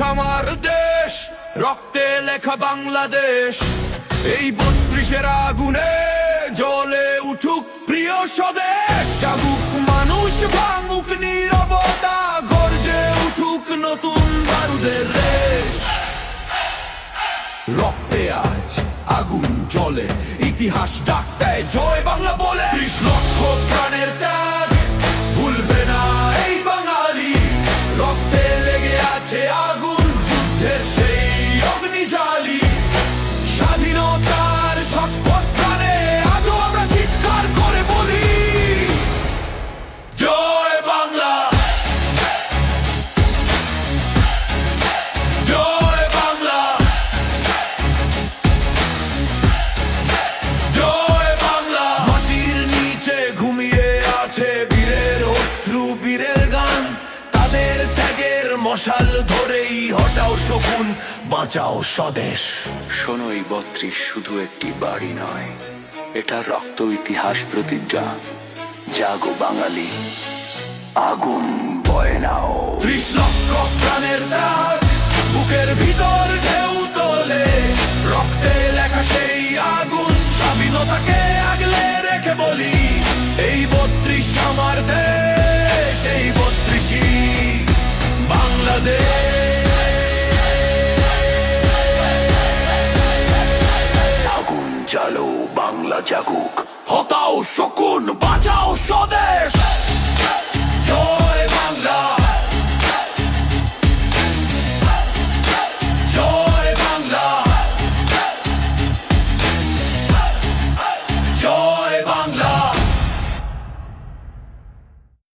আমার দেশ, রক্তে লেখা বাংলাদেশ। এই 32-এর আগুনে জ্বলে উঠুক প্রিয় স্বদেশ। জাগুক মানুষ, ভাঙুক নীরবতা, গর্জে উঠুক নতুন বারুদের রেশ। রক্তে আজ আগুন জ্বলে, ইতিহাস ডাক দেয় জয় বাংলা বলে। 30 লক্ষ প্রাণের ত্যাগ ভুলবে না এই বাঙালি। রক্তে লেগে আছে আগুন, যুদ্ধের সেই অগ্নিজালি। স্বাধীনতার শাশ্বত প্রাণে আজও আমরা চিৎকার করে বলি, জয় বাংলা, জয় বাংলা, জয় বাংলা। মাটির নিচে ঘুমিয়ে আছে বীরের অশ্রু, বীরের গান। তাদের ত্যাগের মশাল ধরেই হটাও শকুন, বাঁচাও স্বদেশ। শোনো, এই 32 শুধু একটি বাড়ি নয়, এটা রক্ত ইতিহাস প্রতিজ্ঞা। জাগো বাঙালি, আগুন বয়ে নাও। 30 লক্ষ প্রাণের ত্যাগ বুকের ভিতর ঢেউ তোলে, রক্তে লেখা সেই আগুন। স্বাধীনতাকে আগলে রেখে বলি, এই 32 আমার দেশ, এই 32ই বাংলাদেশ। আগুন জ্বালো, বাংলা জাগুক।